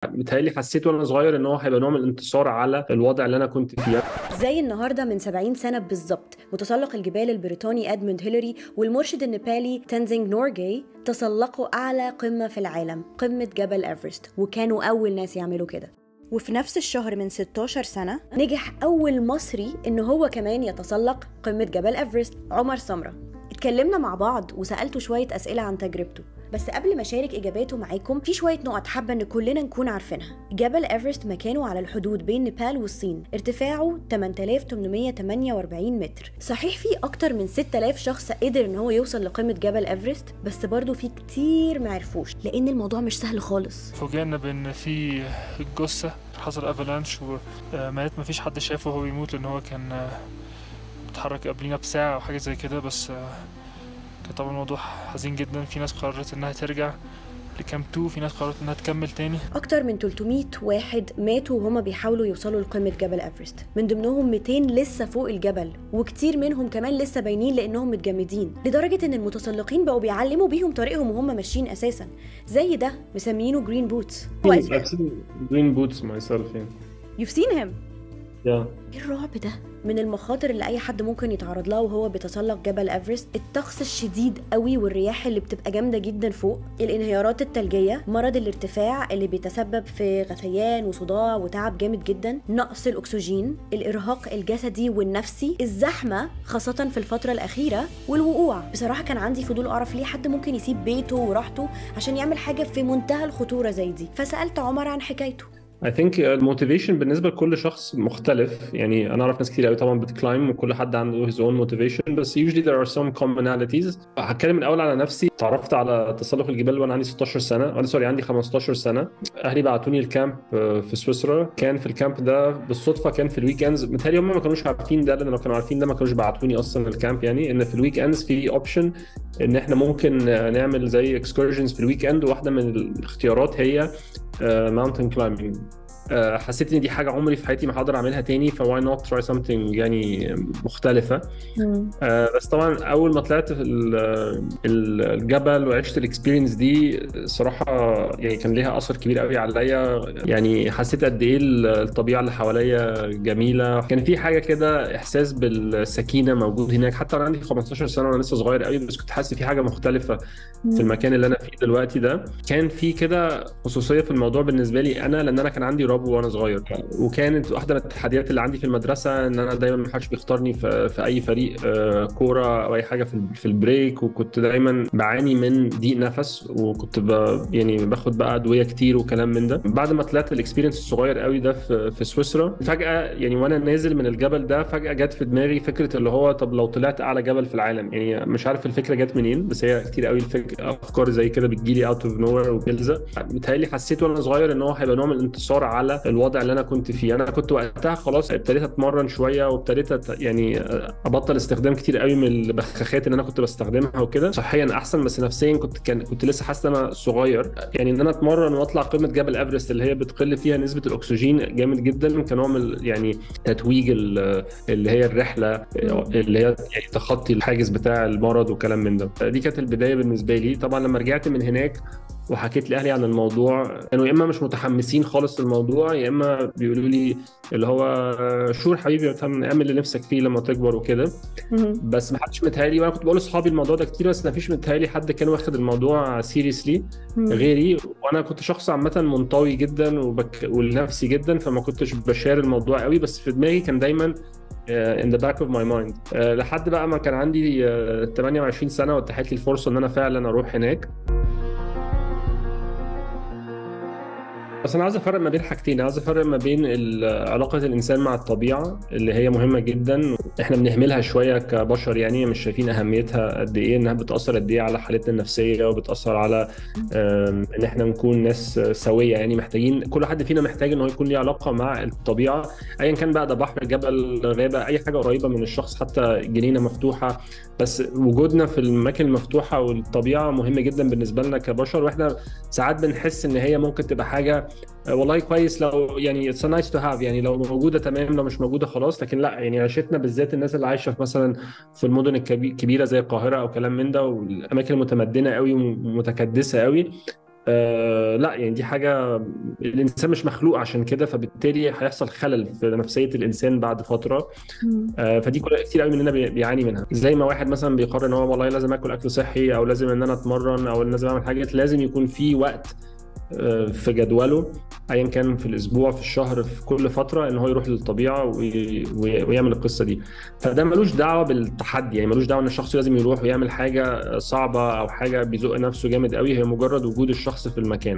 متهيألي حسيت وانا صغير ان هو هيبقى نوع من الانتصار على الوضع اللي انا كنت فيه. زي النهارده من 70 سنة بالظبط متسلق الجبال البريطاني ادموند هيلاري والمرشد النيبالي تنزينج نورجاي تسلقوا أعلى قمة في العالم، قمة جبل إيفرست، وكانوا أول ناس يعملوا كده. وفي نفس الشهر من 16 سنة نجح أول مصري إن هو كمان يتسلق قمة جبل إيفرست، عمر سمرة. اتكلمنا مع بعض وسألته شوية أسئلة عن تجربته، بس قبل ما أشارك إجاباته معاكم في شوية نقط حابة إن كلنا نكون عارفينها. جبل إيفرست مكانه على الحدود بين نيبال والصين، ارتفاعه 8848 متر. صحيح في أكتر من 6000 شخص قدر إن هو يوصل لقمة جبل إيفرست، بس برضه في كتير معرفوش لأن الموضوع مش سهل خالص. فوجئنا بان في الجثه حصل افلانش ومات، مفيش حد شافه وهو بيموت لان هو كان بيتحرك قبلينا بساعه او حاجه زي كده. بس كان طبعا الموضوع حزين جدا. في ناس قررت انها ترجع لكامب 2، في ناس قررت انها تكمل تاني. أكتر من 300 واحد ماتوا وهما بيحاولوا يوصلوا لقمة جبل إيفرست، من ضمنهم 200 لسه فوق الجبل، وكتير منهم كمان لسه باينين لأنهم متجمدين، لدرجة إن المتسلقين بقوا بيعلموا بيهم طريقهم وهم ماشيين أساسا. زي ده مسمينه جرين بوتس. I've seen green boots myself. You've seen him. Yeah. ايه الرعب ده؟ من المخاطر اللي اي حد ممكن يتعرض لها وهو بيتسلق جبل إيفرست الطقس الشديد قوي والرياح اللي بتبقى جامده جدا فوق، الانهيارات الثلجيه، مرض الارتفاع اللي بيتسبب في غثيان وصداع وتعب جامد جدا، نقص الاكسجين، الارهاق الجسدي والنفسي، الزحمه خاصه في الفتره الاخيره، والوقوع. بصراحه كان عندي فضول اعرف ليه حد ممكن يسيب بيته وراحته عشان يعمل حاجه في منتهى الخطوره زي دي، فسالت عمر عن حكايته. I think الموتيفيشن بالنسبة لكل شخص مختلف. يعني أنا أعرف ناس كتير قوي طبعا بتكلايم وكل حد عنده his own motivation، بس usually there are some commonalities. هتكلم الأول على نفسي. تعرفت على تسلق الجبال وأنا عندي 16 سنة، أنا سوري عندي 15 سنة. أهلي بعتوني الكامب في سويسرا. كان في الكامب ده بالصدفة، كان في الويك اندز. متهيألي هم ما كانوش عارفين ده، لأن لو كانوا عارفين ده ما كانوش بعتوني أصلا الكامب. يعني إن في الويك اندز في أوبشن إن إحنا ممكن نعمل زي اكسكورجنز في الويك اند، واحدة من الاختيارات هي mountain climbing. حسيت ان دي حاجه عمري في حياتي ما هقدر اعملها تاني، فواي نوت تراي سمثينج يعني مختلفه. بس طبعا اول ما طلعت في الجبل وعشت الاكسبيرينس دي صراحه يعني كان ليها اثر كبير قوي عليا. يعني حسيت قد ايه الطبيعه اللي حواليا جميله. كان في حاجه كده احساس بالسكينه موجود هناك، حتى انا عندي 15 سنه وانا لسه صغير قوي، بس كنت حاسس في حاجه مختلفه في المكان اللي انا فيه دلوقتي ده. كان في كده خصوصيه في الموضوع بالنسبه لي انا، لان انا كان عندي ربو وانا صغير، وكانت واحده من التحديات اللي عندي في المدرسه ان انا دايما ما حدش بيختارني في اي فريق كوره او اي حاجه في البريك، وكنت دايما بعاني من ضيق نفس، وكنت يعني باخد بقى ادويه كتير وكلام من ده. بعد ما طلعت الاكسبيرينس الصغير قوي ده في سويسرا، فجاه يعني وانا نازل من الجبل ده فجاه جت في دماغي فكره اللي هو طب لو طلعت اعلى جبل في العالم. يعني مش عارف الفكره جت منين، بس هي كتير قوي افكار زي كده بتجيلي اوت اوف نو وير وبتلزق. متهيألي حسيت وانا صغير ان هو هيبقى نوع من الانتصار على الوضع اللي انا كنت فيه. انا كنت وقتها خلاص ابتديت اتمرن شويه، وابتديت يعني ابطل استخدام كتير قوي من البخاخات اللي انا كنت بستخدمها وكده. صحيا احسن، بس نفسيا كنت لسه حاسس ان انا صغير. يعني ان انا اتمرن واطلع قمه جبل ايفرست اللي هي بتقل فيها نسبه الاكسجين جامد جدا، كنوع من يعني تتويج اللي هي الرحله اللي هي يعني تخطي الحاجز بتاع المرض وكلام من ده. دي كانت البدايه بالنسبه لي. طبعا لما رجعت من هناك وحكيت لاهلي عن الموضوع، كانوا يا اما مش متحمسين خالص للموضوع، يا اما بيقولوا لي اللي هو شور حبيبي اعمل اللي نفسك فيه لما تكبر وكده. بس ما حدش متهيألي، وانا كنت بقول لاصحابي الموضوع ده كتير، بس ما فيش متهيألي حد كان واخد الموضوع سيريسلي غيري. وانا كنت شخص عامه منطوي جدا ولنفسي جدا، فما كنتش بشار الموضوع قوي، بس في دماغي كان دايما in the back of my mind لحد بقى ما كان عندي 28 سنه واتاحت لي الفرصه ان انا فعلا اروح هناك. بس انا عايز افرق ما بين حاجتين. عايز افرق ما بين علاقه الانسان مع الطبيعه اللي هي مهمه جدا، احنا بنهملها شويه كبشر، يعني مش شايفين اهميتها قد ايه، انها بتاثر قد ايه على حالتنا النفسيه، وبتاثر على ان احنا نكون ناس سويه. يعني محتاجين، كل حد فينا محتاج ان هو يكون ليه علاقه مع الطبيعه، ايا كان بقى ده بحر، جبل، غابه، اي حاجه قريبه من الشخص، حتى جنينه مفتوحه. بس وجودنا في الاماكن المفتوحه والطبيعه مهم جدا بالنسبه لنا كبشر. واحنا ساعات بنحس ان هي ممكن تبقى حاجه والله كويس لو يعني it's a nice to have، يعني لو موجوده تمام، لو مش موجوده خلاص. لكن لا، يعني عيشتنا بالذات الناس اللي عايشه مثلا في المدن الكبيره زي القاهره او كلام من ده، والاماكن المتمدنه قوي ومتكدسه قوي، لا يعني دي حاجة الإنسان مش مخلوق عشان كده، فبالتالي هيحصل خلل في نفسية الإنسان بعد فترة. فدي كتير قوي مننا بيعاني منها. زي ما واحد مثلا بيقرر ان هو والله لازم اكل اكل صحي، او لازم ان انا اتمرن، او لازم اعمل حاجات، لازم يكون في وقت في جدوله ايا كان في الاسبوع في الشهر في كل فتره ان هو يروح للطبيعه ويعمل القصه دي. فده ملوش دعوه بالتحدي، يعني ملوش دعوه ان الشخص لازم يروح ويعمل حاجه صعبه او حاجه بيزق نفسه جامد قوي، هي مجرد وجود الشخص في المكان.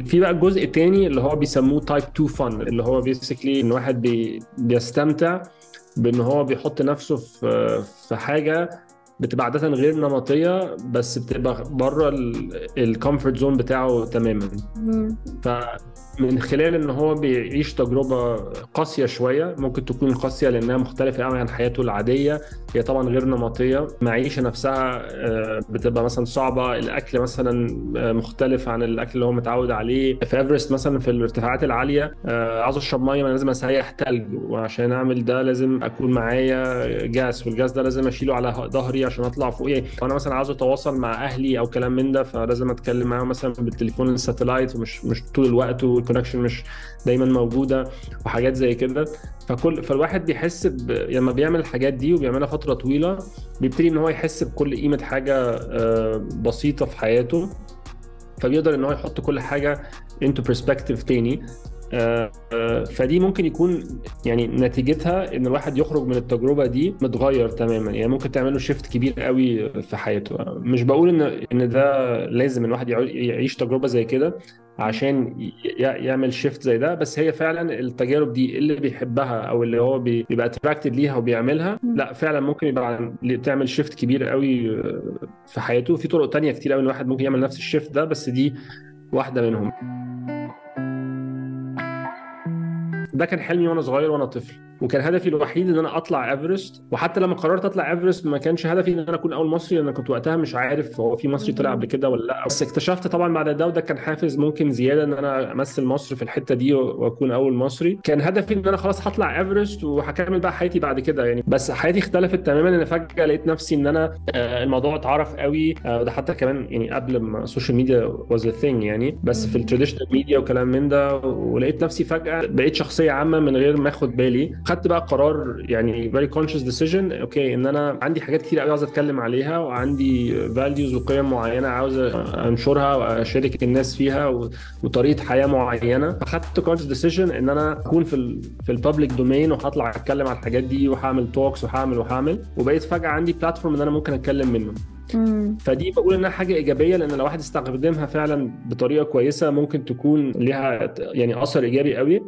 في بقى الجزء الثاني اللي هو بيسموه تايب 2 فن، اللي هو بيسكلي ان واحد بيستمتع بان هو بيحط نفسه في حاجه بتبقى عاده غير نمطيه، بس بتبقى بره الكومفورت زون بتاعه تماما. فمن خلال ان هو بيعيش تجربه قاسيه شويه، ممكن تكون قاسيه لانها مختلفه قوي عن حياته العاديه، هي طبعا غير نمطيه، المعيشه نفسها بتبقى مثلا صعبه، الاكل مثلا مختلف عن الاكل اللي هو متعود عليه. في ايفرست مثلا في الارتفاعات العاليه عاوز اشرب ميه، لازم اسيح ثلج، وعشان اعمل ده لازم اكون معايا جاز، والجاز ده لازم اشيله على ظهري عشان اطلع فوقيه. وانا مثلا عاوز اتواصل مع اهلي او كلام من ده، فلازم اتكلم معاهم مثلا بالتليفون الساتلايت، ومش طول الوقت، والكونكشن مش دايما موجوده، وحاجات زي كده. فالواحد بيحس لما بيعمل الحاجات دي وبيعملها فتره طويله، بيبتدي ان هو يحس بكل قيمه حاجه بسيطه في حياته، فبيقدر ان هو يحط كل حاجه into perspective تاني. فدي ممكن يكون يعني نتيجتها ان الواحد يخرج من التجربه دي متغير تماما، يعني ممكن تعمل له شيفت كبير قوي في حياته. مش بقول ان ده لازم الواحد يعيش تجربه زي كده عشان يعمل شيفت زي ده، بس هي فعلا التجارب دي اللي بيحبها او اللي هو بيبقى اتراكتد ليها وبيعملها، لا فعلا ممكن يبقى تعمل شيفت كبير قوي في حياته. في طرق تانية كتير قوي الواحد ممكن يعمل نفس الشيفت ده، بس دي واحده منهم. ده كان حلمي وانا صغير وانا طفل، وكان هدفي الوحيد ان انا اطلع ايفرست. وحتى لما قررت اطلع ايفرست ما كانش هدفي ان انا اكون اول مصري، لان كنت وقتها مش عارف هو في مصري طلع قبل كده ولا لا. بس اكتشفت طبعا بعد ده، وده كان حافز ممكن زياده ان انا امثل مصر في الحته دي واكون اول مصري. كان هدفي ان انا خلاص هطلع ايفرست وهكمل بقى حياتي بعد كده يعني. بس حياتي اختلفت تماما، ان فجاه لقيت نفسي ان انا الموضوع اتعرف قوي، وده حتى كمان يعني قبل ما السوشيال ميديا واز ا ثينج يعني، بس في التراديشنال ميديا وكلام من ده. ولقيت نفسي فجاه بقيت شخصيه عامه من غير ما اخد بالي. خدت بقى قرار يعني very conscious decision، اوكي ان انا عندي حاجات كتير قوي عاوز اتكلم عليها، وعندي values وقيم معينه عاوز انشرها واشارك الناس فيها، وطريقه حياه معينه. فخدت conscious decision ان انا اكون في البابليك دومين، وهطلع اتكلم على الحاجات دي، وهعمل توكس وهعمل وبقيت فجاه عندي بلاتفورم ان انا ممكن اتكلم منه. فدي بقول انها حاجه ايجابيه، لان لو واحد استخدمها فعلا بطريقه كويسه ممكن تكون لها يعني اثر ايجابي قوي.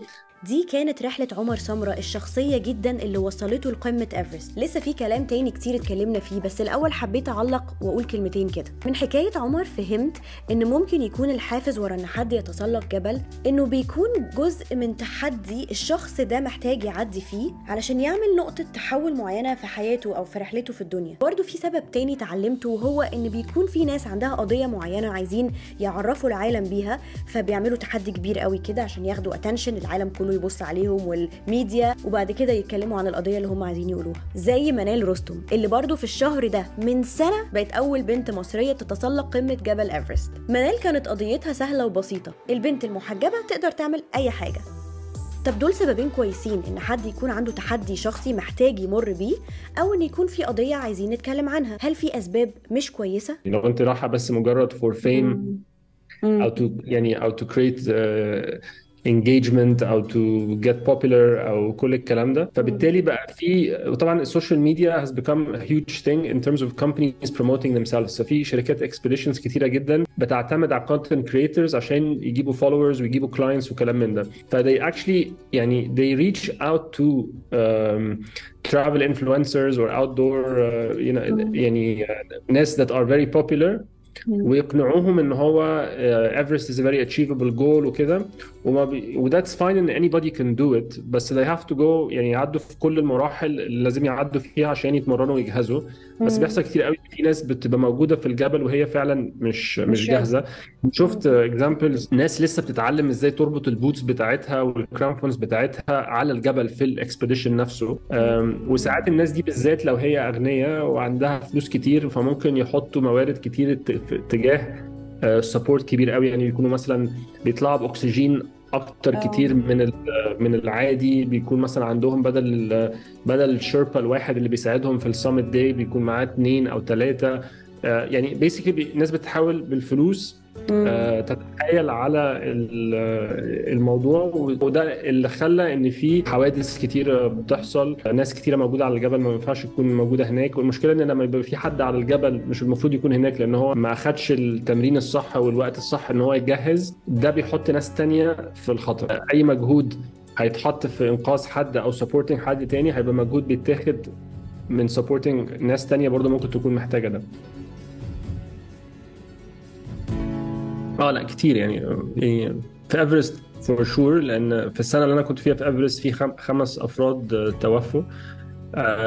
دي كانت رحلة عمر سمرة الشخصية جدا اللي وصلته لقمة ايفرست. لسه في كلام تاني كتير اتكلمنا فيه، بس الأول حبيت أعلق وأقول كلمتين كده. من حكاية عمر فهمت إن ممكن يكون الحافز ورا إن حد يتسلق جبل إنه بيكون جزء من تحدي الشخص ده محتاج يعدي فيه علشان يعمل نقطة تحول معينة في حياته أو في رحلته في الدنيا. برضو في سبب تاني اتعلمته، وهو إن بيكون في ناس عندها قضية معينة عايزين يعرفوا العالم بيها، فبيعملوا تحدي كبير قوي كده عشان ياخدوا اتنشن العالم كله يبص عليهم والميديا، وبعد كده يتكلموا عن القضيه اللي هم عايزين يقولوها. زي منال رستم اللي برضو في الشهر ده من سنه بقت اول بنت مصريه تتسلق قمه جبل ايفرست. منال كانت قضيتها سهله وبسيطه، البنت المحجبه تقدر تعمل اي حاجه. طب دول سببين كويسين، ان حد يكون عنده تحدي شخصي محتاج يمر بيه، او ان يكون في قضيه عايزين نتكلم عنها. هل في اسباب مش كويسه؟ لو انت رايحه بس مجرد for fame او to create engagement او to get popular او كل الكلام ده، فبالتالي بقى في، وطبعا السوشيال ميديا has become a huge thing in terms of companies promoting themselves. ففي شركات expeditions كتيره جدا بتعتمد على content creators عشان يجيبوا followers ويجيبوا clients وكلام من ده. ف they actually يعني they reach out to travel influencers or outdoor يعني ناس that are very popular، ويقنعوهم ان هو ايفرست is a very achievable goal وكده، وذاتس فاين ان anybody can do it، بس they have to go يعني يعدوا في كل المراحل اللي لازم يعدوا فيها عشان يتمرنوا ويجهزوا. بس بيحصل كتير قوي في ناس بتبقى موجوده في الجبل وهي فعلا مش جاهزه. شفت اكزامبلز ناس لسه بتتعلم ازاي تربط البوتس بتاعتها والكرامبونز بتاعتها على الجبل في الاكسبيديشن نفسه. وساعات الناس دي بالذات لو هي اغنياء وعندها فلوس كتير، فممكن يحطوا موارد كتير تجاه سبورت كبير قوي، يعني بيكونوا مثلا بيطلعوا باكسجين اكتر كتير من العادي، بيكون مثلا عندهم بدل الشيربا الواحد اللي بيساعدهم في السامت داي بيكون معاه 2 أو 3. يعني بيسكلي الناس بتحاول بالفلوس تتحايل على الموضوع، وده اللي خلى ان في حوادث كتيره بتحصل، ناس كتيره موجوده على الجبل ما ينفعش تكون موجوده هناك. والمشكله ان لما يبقى في حد على الجبل مش المفروض يكون هناك لان هو ما اخدش التمرين الصح والوقت الصح ان هو يتجهز، ده بيحط ناس تانية في الخطر. اي مجهود هيتحط في انقاذ حد او سبورتنج حد تاني هيبقى مجهود بيتاخد من سبورتنج ناس تانية برضه ممكن تكون محتاجه ده. لا كتير يعني في ايفرست فور شور، لان في السنه اللي انا كنت فيها في ايفرست في 5 افراد توفوا،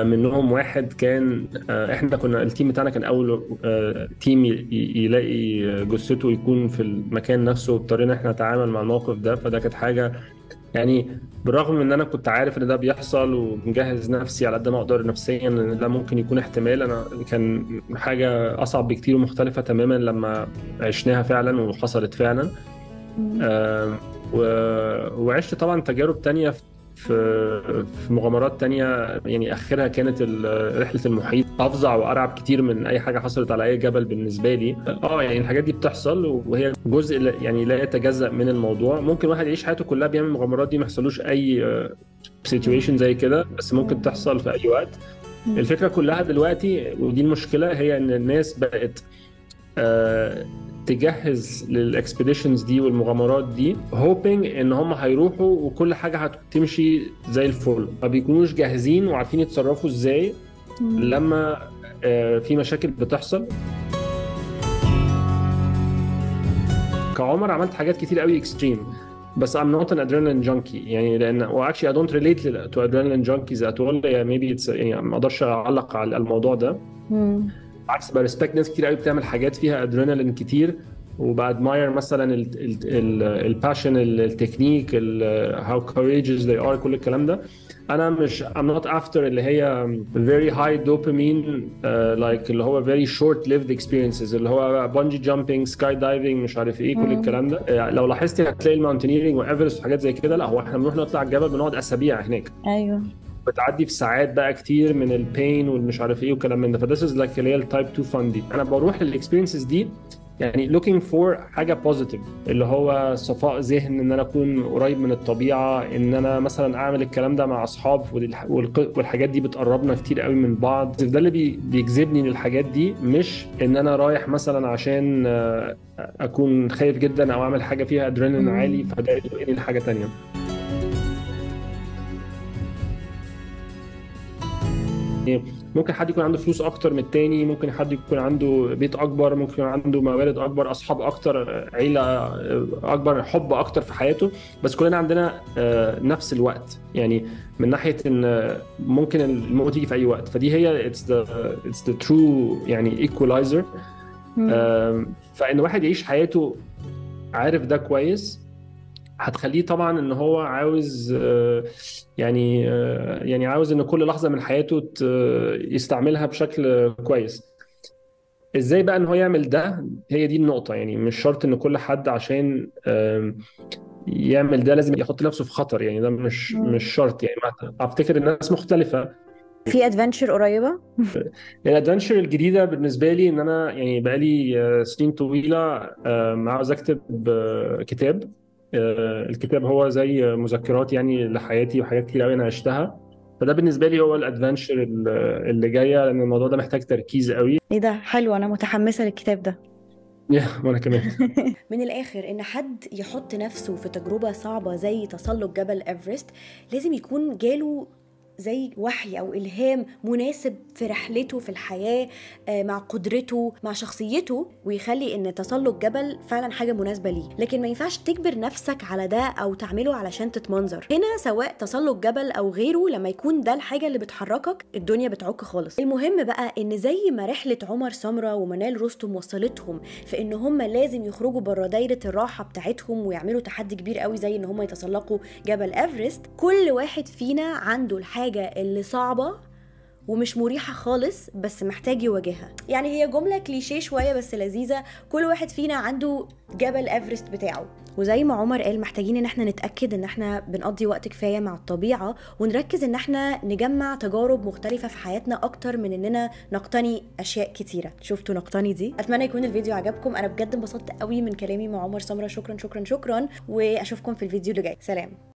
منهم واحد كان احنا كنا التيم بتاعنا كان اول تيم يلاقي جثته يكون في المكان نفسه، واضطرينا احنا نتعامل مع الموقف ده. فده كانت حاجه يعني بالرغم من ان انا كنت عارف ان ده بيحصل ومجهز نفسي على قد ما اقدر نفسيا ان ده ممكن يكون احتمال، انا كان حاجه اصعب بكتير ومختلفه تماما لما عشناها فعلا وحصلت فعلا. وعشت طبعا تجارب تانية في مغامرات تانية، يعني اخرها كانت رحله المحيط، افظع وارعب كتير من اي حاجه حصلت على اي جبل بالنسبه لي. يعني الحاجات دي بتحصل وهي جزء يعني لا يتجزأ من الموضوع. ممكن واحد يعيش حياته كلها بيعمل المغامرات دي ما يحصلوش اي سيتويشن زي كده، بس ممكن تحصل في اي وقت. الفكره كلها دلوقتي ودي المشكله هي ان الناس بقت تجهز للاكسبيديشنز دي والمغامرات دي هوبينج ان هم هيروحوا وكل حاجه هتمشي زي الفل، ما بيكونوش جاهزين وعارفين يتصرفوا ازاي لما في مشاكل بتحصل. كعمر عملت حاجات كتير قوي اكستريم، بس I'm not an adrenaline junkie يعني، لان actually I don't relate to adrenaline junkies at all. maybe it's يعني ما اقدرش اعلق على الموضوع ده. عكس بريسبكت ناس كتير قوي بتعمل حاجات فيها ادرينالين كتير، وبادماير مثلا الباشن، التكنيك، how courageous they are، كل الكلام ده. انا مش I'm not after اللي هي very high dopamine like اللي هو very short lived experiences اللي هو bungee jumping sky diving مش عارف ايه كل الكلام ده. لو لاحظتي هتلاقي الماونتينيرنج وايفرست وحاجات زي كده، لا هو احنا بنروح نطلع الجبل بنقعد اسابيع هناك. ايوه بتعدي في ساعات بقى كتير من البين والمش عارف ايه وكلام من ده. فده از لايك اللي هي التايب 2 فان دي. انا بروح للاكسبيرينسز دي يعني looking for حاجه بوزيتيف، اللي هو صفاء ذهن، ان انا اكون قريب من الطبيعه، ان انا مثلا اعمل الكلام ده مع اصحاب، والحاجات دي بتقربنا كتير قوي من بعض. ده اللي بيجذبني للحاجات دي، مش ان انا رايح مثلا عشان اكون خايف جدا او اعمل حاجه فيها ادرينالين عالي فده يقلقني لحاجه تانية. ممكن حد يكون عنده فلوس اكتر من التاني، ممكن حد يكون عنده بيت اكبر، ممكن يكون عنده موارد اكبر، اصحاب اكتر، عيله اكبر، حب اكتر في حياته، بس كلنا عندنا نفس الوقت. يعني من ناحيه ان ممكن الموت يجي في اي وقت، فدي هي it's the true يعني equalizer. فان واحد يعيش حياته عارف ده كويس هتخليه طبعا ان هو عاوز يعني عاوز ان كل لحظه من حياته يستعملها بشكل كويس. ازاي بقى ان هو يعمل ده؟ هي دي النقطه. يعني مش شرط ان كل حد عشان يعمل ده لازم يحط نفسه في خطر، يعني ده مش شرط. يعني افتكر الناس مختلفه. في ادفنتشر قريبه الادفنتشر الجديده بالنسبه لي ان انا يعني بقالي سنين طويله عاوز اكتب كتاب. الكتاب هو زي مذكرات يعني لحياتي وحاجات كتير قوي انا عشتها. فده بالنسبه لي هو الادفنتشر اللي جايه، لان الموضوع ده محتاج تركيز قوي. ايه ده حلو، انا متحمسه للكتاب ده. وانا كمان. من الاخر ان حد يحط نفسه في تجربه صعبه زي تسلق جبل ايفرست لازم يكون جاله زي وحي أو إلهام مناسب في رحلته في الحياة مع قدرته مع شخصيته، ويخلي إن تسلق جبل فعلا حاجة مناسبة ليه. لكن ما ينفعش تجبر نفسك على ده أو تعمله علشان تتمنظر. هنا سواء تسلق جبل أو غيره، لما يكون ده الحاجة اللي بتحركك الدنيا بتعك خالص. المهم بقى إن زي ما رحلة عمر سمرة ومنال رستم وصلتهم في إن هم لازم يخرجوا بره دايرة الراحة بتاعتهم ويعملوا تحدي كبير قوي زي إن هم يتسلقوا جبل إيفرست، كل واحد فينا عنده الحاجة اللي صعبة ومش مريحة خالص بس محتاج يواجهها. يعني هي جملة كليشيه شوية بس لذيذة، كل واحد فينا عنده جبل ايفرست بتاعه، وزي ما عمر قال محتاجين ان احنا نتأكد ان احنا بنقضي وقت كفاية مع الطبيعة، ونركز ان احنا نجمع تجارب مختلفة في حياتنا اكتر من اننا نقتني اشياء كتيرة. شفتوا نقتني دي؟ اتمنى يكون الفيديو عجبكم، انا بجد انبسطت قوي من كلامي مع عمر سمرة. شكرا شكرا شكرا، واشوفكم في الفيديو اللي جاي. سلام.